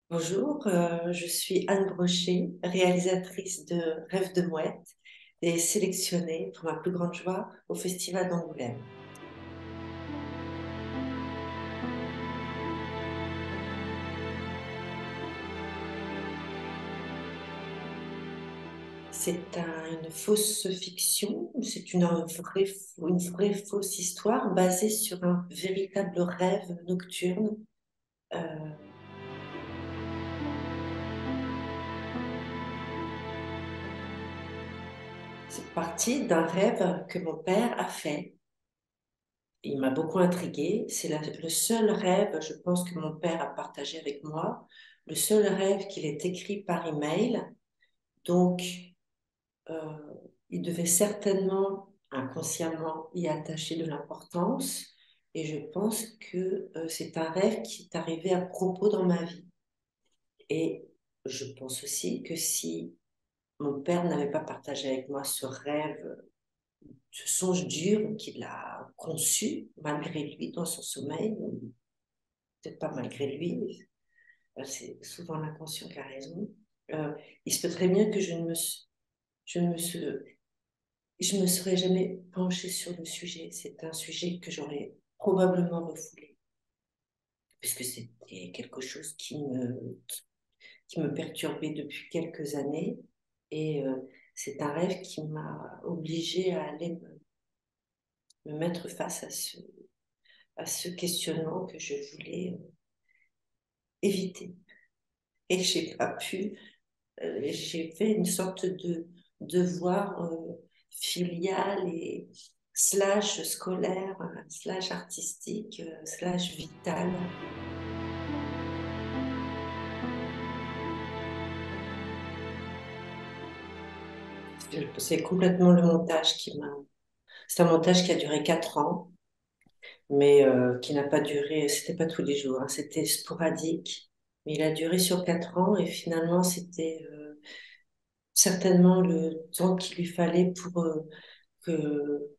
Bonjour, je suis Anne Brochet, réalisatrice de Rêve de Mouette et sélectionnée pour ma plus grande joie au Festival d'Angoulême. Une fausse fiction, c'est une vraie fausse histoire basée sur un véritable rêve nocturne. Euh, c'est parti d'un rêve que mon père a fait. Il m'a beaucoup intriguée. Le seul rêve, je pense, que mon père a partagé avec moi, le seul rêve qu'il ait écrit par email. Donc, euh, il devait certainement inconsciemment y attacher de l'importance. Et je pense que c'est un rêve qui est arrivé à propos dans ma vie. Et je pense aussi que si mon père n'avait pas partagé avec moi ce rêve, ce songe dur qu'il a conçu malgré lui dans son sommeil, peut-être pas malgré lui, c'est souvent l'inconscient qui a raison. Euh, il se peut très bien que je ne me, se- je me serais jamais penchée sur le sujet. C'est un sujet que j'aurais probablement refoulé, puisque c'était quelque chose qui me perturbait depuis quelques années. Et c'est un rêve qui m'a obligée à aller me mettre face à ce questionnement que je voulais éviter. Et j'ai fait une sorte de devoir filial et slash scolaire, slash artistique, slash vital. C'est complètement le montage qui m'a... C'est un montage qui a duré 4 ans, mais qui n'a pas duré, c'était pas tous les jours, hein, c'était sporadique. Mais il a duré sur 4 ans et finalement, c'était certainement le temps qu'il lui fallait pour que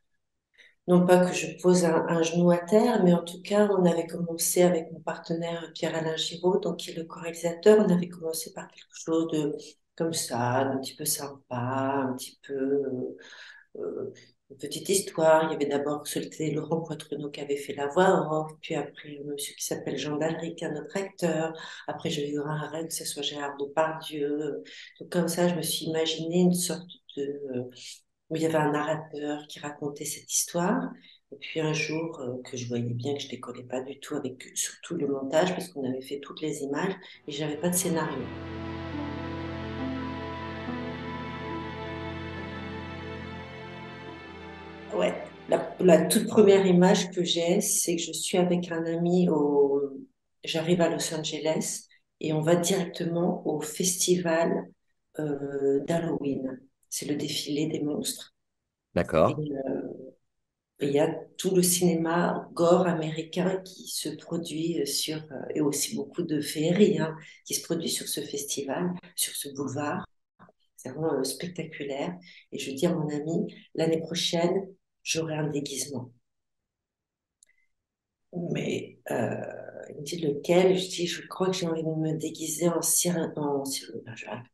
non pas que je pose un genou à terre, mais en tout cas, on avait commencé avec mon partenaire Pierre-Alain Giraud, donc qui est le co-réalisateur, on avait commencé par quelque chose de comme ça, un petit peu sympa, un petit peu une petite histoire. Il y avait d'abord c'était Laurent Poitrenaud qui avait fait la voix off, puis après un monsieur qui s'appelle Jean Dalric, un autre acteur. Après, j'ai eu un rêve que ce soit Gérard Depardieu. Donc comme ça, je me suis imaginé une sorte de où il y avait un narrateur qui racontait cette histoire. Et puis un jour, que je voyais bien que je décollais pas du tout avec surtout le montage, parce qu'on avait fait toutes les images et j'avais pas de scénario. Ouais, la toute première image que j'ai, c'est que je suis avec un ami j'arrive à Los Angeles et on va directement au festival d'Halloween. C'est le défilé des monstres. Et D'accord. il y a tout le cinéma gore américain qui se produit et aussi beaucoup de féerie, hein, qui se produit sur ce festival, sur ce boulevard. C'est vraiment spectaculaire. Et je dis à mon ami, l'année prochaine, j'aurai un déguisement. Mais il me dit lequel? Je dis, je crois que j'ai envie de me déguiser en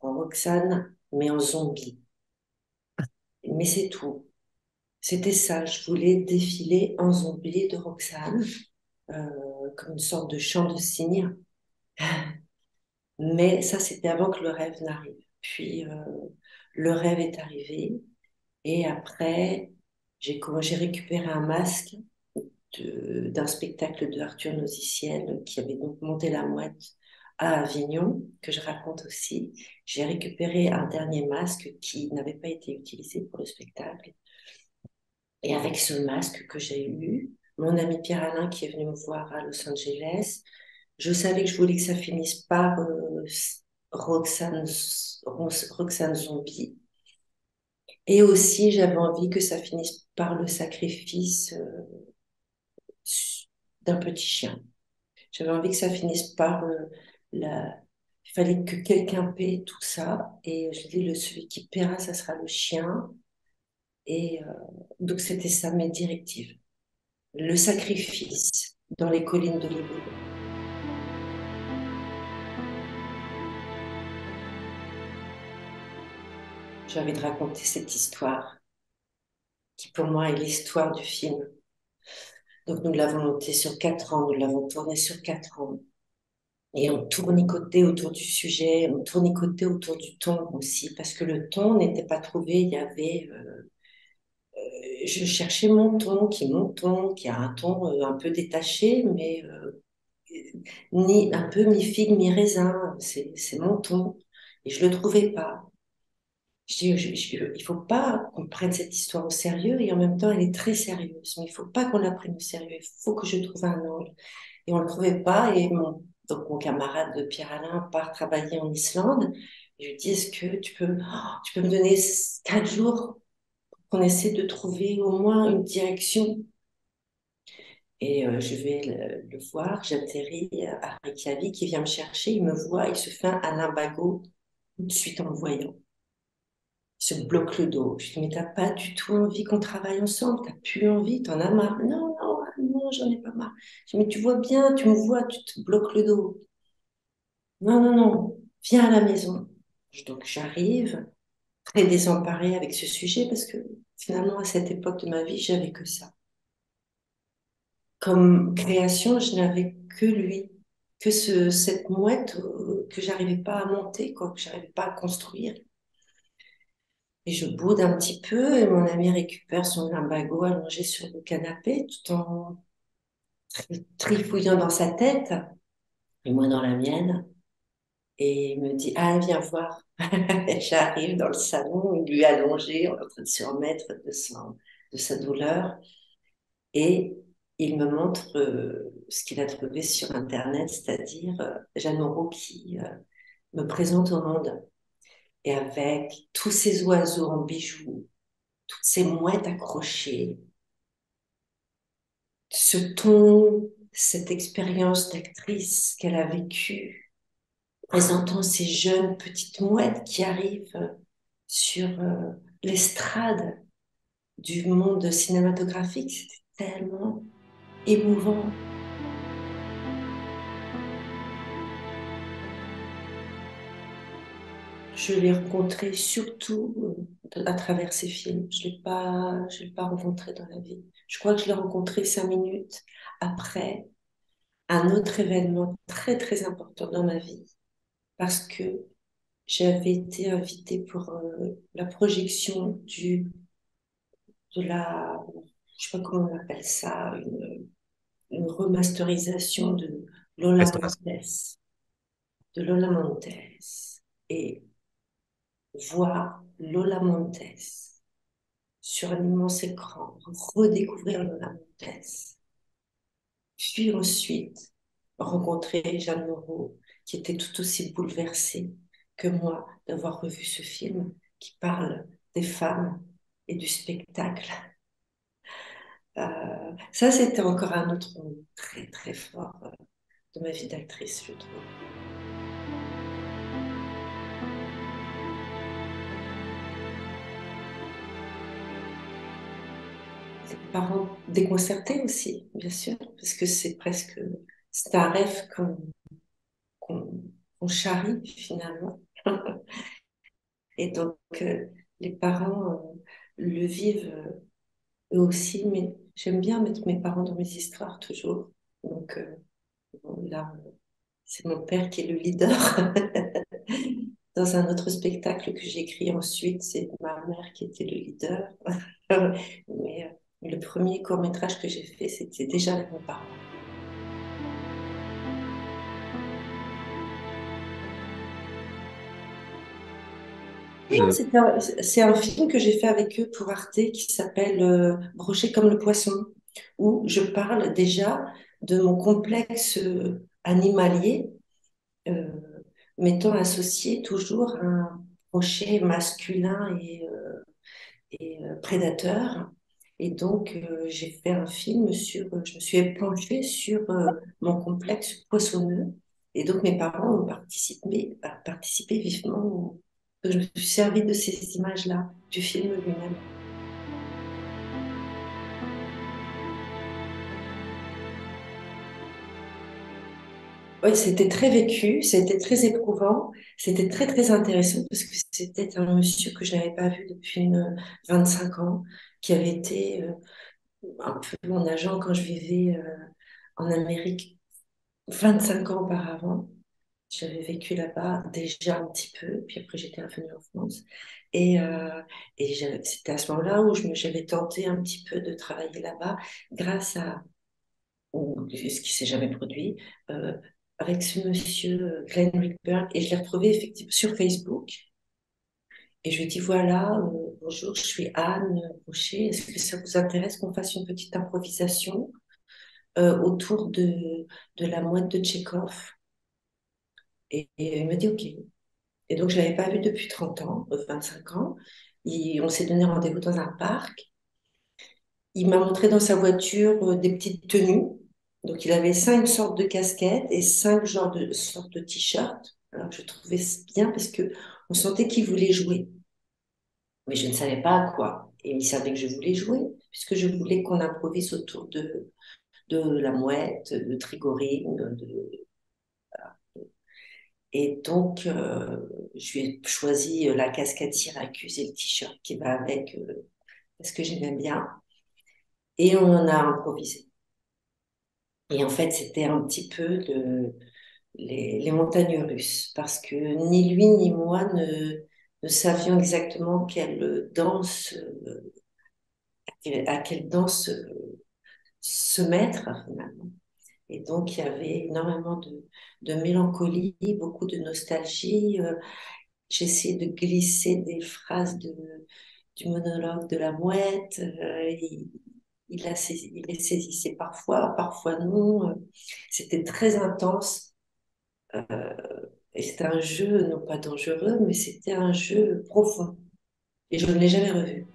Roxane, mais en zombie. Mais c'est tout. C'était ça. Je voulais défiler en zombie de Roxane, comme une sorte de chant de cygne. Mais ça, c'était avant que le rêve n'arrive. Puis le rêve est arrivé. Et après, j'ai récupéré un masque d'un spectacle de Arthur Nosiciel qui avait donc monté la mouette à Avignon, que je raconte aussi. J'ai récupéré un dernier masque qui n'avait pas été utilisé pour le spectacle. Et avec ce masque que j'ai eu, mon ami Pierre-Alain qui est venu me voir à Los Angeles, je savais que je voulais que ça finisse par Roxane, Roxane Zombie. Et aussi, j'avais envie que ça finisse par le sacrifice d'un petit chien. J'avais envie que ça finisse par la... Il fallait que quelqu'un paie tout ça. Et je dis, celui qui paiera, ça sera le chien. Et donc, c'était ça mes directives. Le sacrifice dans les collines d'Hollywood. j'ai envie de raconter cette histoire qui pour moi est l'histoire du film. Donc nous l'avons monté sur 4 ans, nous l'avons tourné sur 4 ans. Et on tournicotait autour du sujet, on tournicotait autour du ton aussi, parce que le ton n'était pas trouvé. Il y avait, je cherchais mon ton, qui a un ton un peu détaché, mais ni un peu mi-figue, mi-raisin. C'est mon ton. Et je le trouvais pas. Je dis, il faut pas qu'on prenne cette histoire au sérieux et en même temps, elle est très sérieuse. Mais il faut pas qu'on la prenne au sérieux. Il faut que je trouve un angle. Et on le trouvait pas. Et donc mon camarade de Pierre-Alain part travailler en Islande. Et je lui dis, est-ce que tu peux me donner 4 jours pour qu'on essaie de trouver au moins une direction? Et je vais le voir. J'atterris à Reykjavik. Il vient me chercher. Il me voit. Il se fait un limbago tout de suite en me voyant. Se bloque le dos. Je dis, mais t'as pas du tout envie qu'on travaille ensemble, t'as plus envie, t'en as marre. Non, non, non, j'en ai pas marre. Je dis, mais tu vois bien, tu me vois, tu te bloques le dos. Non, non, non, viens à la maison. Donc j'arrive, très désemparée avec ce sujet, parce que finalement, à cette époque de ma vie, j'avais que ça. Comme création, je n'avais que lui, que cette mouette que j'arrivais pas à monter, quoi, que j'arrivais pas à construire. Et je boude un petit peu et mon ami récupère son lumbago allongé sur le canapé tout en trifouillant dans sa tête et moi dans la mienne. Et il me dit, ah, viens voir. J'arrive dans le salon, il lui est allongé, on est en train de se remettre de sa douleur. Et il me montre ce qu'il a trouvé sur Internet, c'est-à-dire Jeanne Moreau qui me présente au monde. Et avec tous ces oiseaux en bijoux, toutes ces mouettes accrochées, ce ton, cette expérience d'actrice qu'elle a vécue, présentant ces jeunes petites mouettes qui arrivent sur l'estrade du monde cinématographique, c'était tellement émouvant. Je l'ai rencontré surtout à travers ces films. Je l'ai pas rencontré dans la vie. Je crois que je l'ai rencontré 5 minutes après un autre événement très très important dans ma vie, parce que j'avais été invitée pour la projection de la, je sais pas comment on appelle ça, une remasterisation Restauration. De Lola Montes. Et voir Lola Montes sur un immense écran, redécouvrir Lola Montes, puis ensuite rencontrer Jeanne Moreau, qui était tout aussi bouleversée que moi d'avoir revu ce film qui parle des femmes et du spectacle. Ça, c'était encore un autre moment très, très fort de ma vie d'actrice, je trouve. Les parents déconcertés aussi, bien sûr, parce que c'est un rêve qu'on, qu'on charrie finalement. Et donc, les parents le vivent eux aussi, mais j'aime bien mettre mes parents dans mes histoires toujours. Donc, bon, là, c'est mon père qui est le leader. Dans un autre spectacle que j'ai écrit ensuite, c'est ma mère qui était le leader. Mais le premier court-métrage que j'ai fait, c'était déjà avec mes parents. Non, Je- c'est un film que j'ai fait avec eux pour Arte qui s'appelle Brocher comme le poisson, où je parle déjà de mon complexe animalier, euh, m'étant associé toujours à un brochet masculin et prédateur. Et donc, j'ai fait un film je me suis penchée sur mon complexe poissonneux. Et donc, mes parents ont participé vivement. Je me suis servi de ces images-là, du film lui-même. Ouais, c'était très vécu, c'était très éprouvant, c'était très très intéressant parce que c'était un monsieur que je n'avais pas vu depuis 25 ans, qui avait été un peu mon agent quand je vivais en Amérique 25 ans auparavant. J'avais vécu là-bas déjà un petit peu, puis après j'étais revenue en France. Et, c'était à ce moment-là où j'avais tenté un petit peu de travailler là-bas grâce à ou ce qui s'est jamais produit, euh, avec ce monsieur Glenn Rickberg, et je l'ai retrouvé effectivement sur Facebook. Et je lui ai dit, voilà, bonjour, je suis Anne Rocher, est-ce que ça vous intéresse qu'on fasse une petite improvisation autour de la mouette de Tchekhov? Et il m'a dit, OK. Et donc, je ne l'avais pas vu depuis 30 ans, 25 ans. On s'est donné rendez-vous dans un parc. Il m'a montré dans sa voiture des petites tenues. Donc, il avait cinq sortes de casquettes et cinq sortes de t-shirts. Alors, je trouvais ça bien parce que on sentait qu'il voulait jouer. Mais je ne savais pas à quoi. Et il savait que je voulais jouer, puisque je voulais qu'on improvise autour de la mouette, de Trigorine. Et donc, je lui ai choisi la casquette Syracuse et le t-shirt qui va avec, parce que j'aimais bien. Et on en a improvisé. Et en fait, c'était un petit peu les montagnes russes, parce que ni lui ni moi ne savions exactement quelle danse, à quelle danse se mettre finalement. Et donc, il y avait énormément de mélancolie, beaucoup de nostalgie. J'ai essayé de glisser des phrases du monologue de la mouette. Il les saisissait parfois, parfois non. C'était très intense. Euh, et c'était un jeu, non pas dangereux, mais c'était un jeu profond. Et je ne l'ai jamais revu.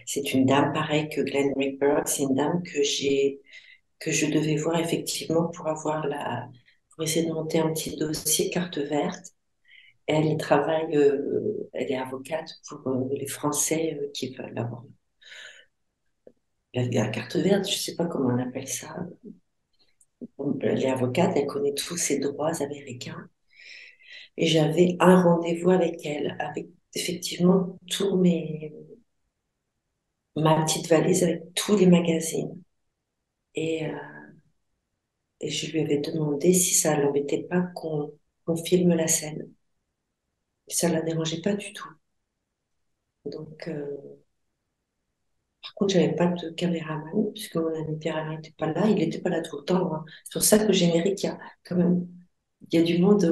C'est une dame pareille que Glenn Rickberg. C'est une dame que je devais voir effectivement pour essayer de monter un petit dossier carte verte. Elle travaille, elle est avocate pour les Français qui veulent avoir la carte verte, je ne sais pas comment on appelle ça. Bon, elle est avocate, elle connaît tous ses droits américains. Et j'avais un rendez-vous avec elle, avec effectivement ma petite valise avec tous les magazines. Et, euh, et je lui avais demandé si ça l'embêtait pas qu'on filme la scène. Et ça la dérangeait pas du tout. Donc, par contre, j'avais pas de caméraman, puisque mon ami Pierre-Alain n'était pas là. Il n'était pas là tout le temps, hein. C'est pour ça que le générique, il y a quand même, il y a du monde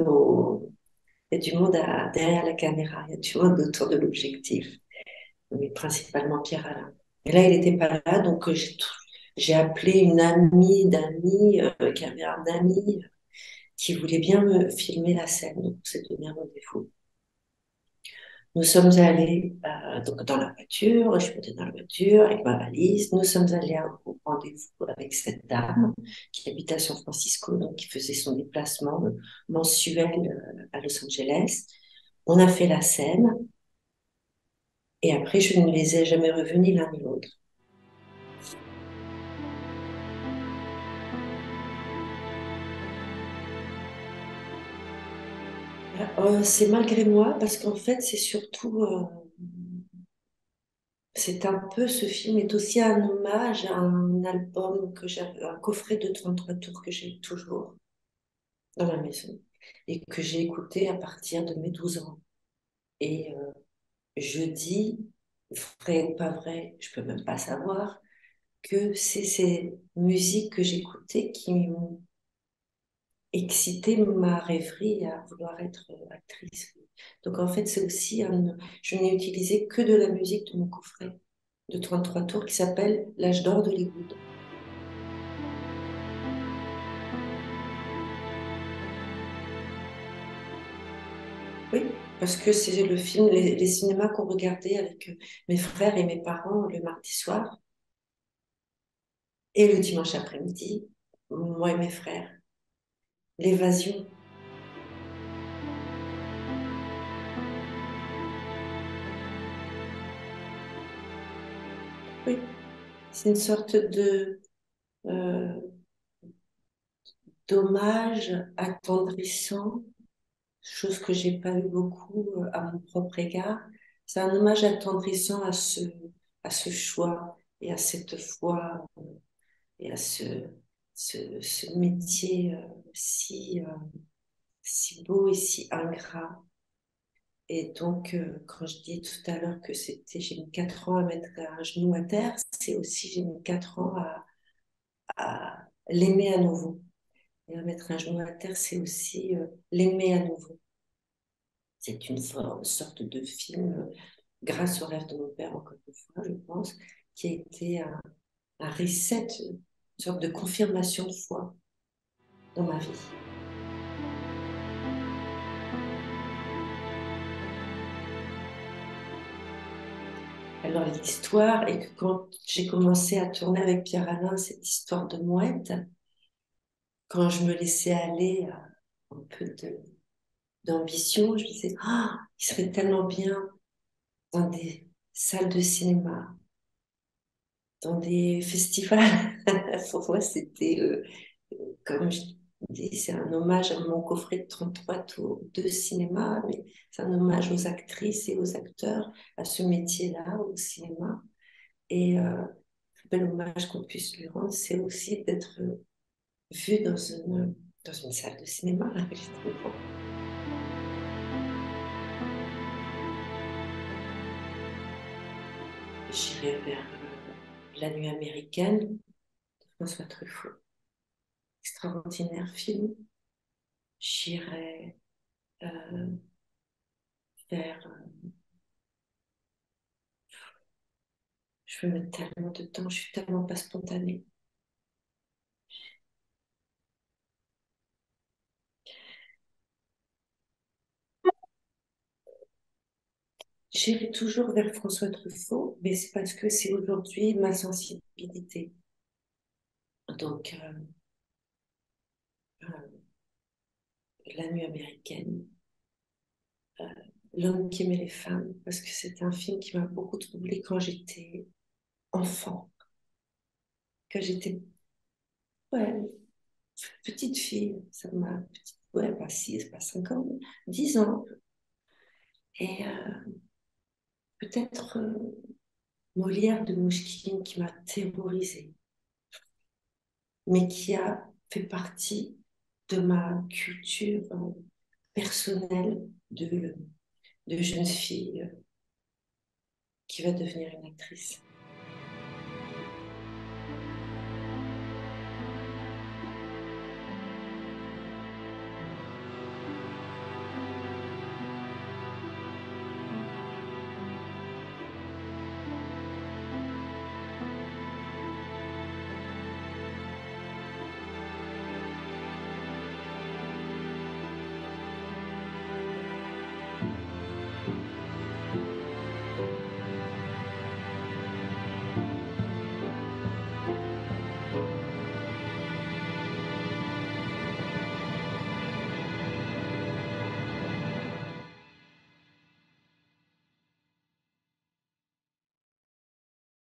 il y a du monde derrière la caméra. Il y a du monde autour de l'objectif. Mais principalement Pierre-Alain. Et là, il n'était pas là, donc j'ai appelé une amie d'amis qui avait un ami qui voulait bien me filmer la scène. Donc, on s'est donné un rendez-vous. Nous sommes allés donc dans la voiture, je suis montée dans la voiture avec ma valise. Nous sommes allés au rendez-vous avec cette dame qui habite à San Francisco, donc qui faisait son déplacement mensuel à Los Angeles. On a fait la scène et après, je ne les ai jamais revus ni l'un ni l'autre. C'est malgré moi parce qu'en fait, c'est surtout, c'est un peu, ce film est aussi un hommage à un album que j'avais, un coffret de 33 tours que j'ai toujours dans la maison et que j'ai écouté à partir de mes 12 ans. Et je dis, vrai ou pas vrai, je peux même pas savoir, que c'est ces musiques que j'écoutais qui m'ont excité ma rêverie à vouloir être actrice. Donc en fait, je n'ai utilisé que de la musique de mon coffret de 33 tours qui s'appelle L'âge d'or d'Hollywood. Oui, parce que c'est le film, les cinémas qu'on regardait avec mes frères et mes parents le mardi soir et le dimanche après-midi, moi et mes frères. L'évasion. Oui, c'est une sorte de euh, d'hommage attendrissant, chose que j'ai pas eu beaucoup à mon propre égard. C'est un hommage attendrissant à ce choix et à cette foi et à ce métier si beau et si ingrat. Et donc, quand je dis tout à l'heure que j'ai mis 4 ans à mettre un genou à terre, c'est aussi j'ai mis 4 ans à l'aimer à nouveau. Et à mettre un genou à terre, c'est aussi l'aimer à nouveau. C'est une sorte de film, grâce au rêve de mon père, encore une fois, je pense, qui a été un reset, une sorte de confirmation de foi dans ma vie. Alors, l'histoire est que quand j'ai commencé à tourner avec Pierre-Alain cette histoire de mouette, quand je me laissais aller à un peu d'ambition, je me disais, ah, il serait tellement bien dans des salles de cinéma, dans des festivals. Pour moi, c'était, comme je dis, c'est un hommage à mon coffret de 33 tours de cinéma, mais c'est un hommage aux actrices et aux acteurs, à ce métier-là, au cinéma. Et le bel hommage qu'on puisse lui rendre, c'est aussi d'être vu dans une salle de cinéma, justement. J'irai vers La Nuit américaine de François Truffaut. Extraordinaire film. J'irai euh, vers... je veux mettre tellement de temps, je suis tellement pas spontanée. J'irai toujours vers François Truffaut, mais c'est parce que c'est aujourd'hui ma sensibilité. Donc, La Nuit américaine, euh, L'homme qui aimait les femmes, parce que c'est un film qui m'a beaucoup troublée quand j'étais enfant, quand j'étais ouais, petite fille, ça m'a, ouais, pas 6, pas 5 ans, 10 ans. Et peut-être Molière de Mouchkine qui m'a terrorisée, mais qui a fait partie de ma culture personnelle de jeune fille qui va devenir une actrice.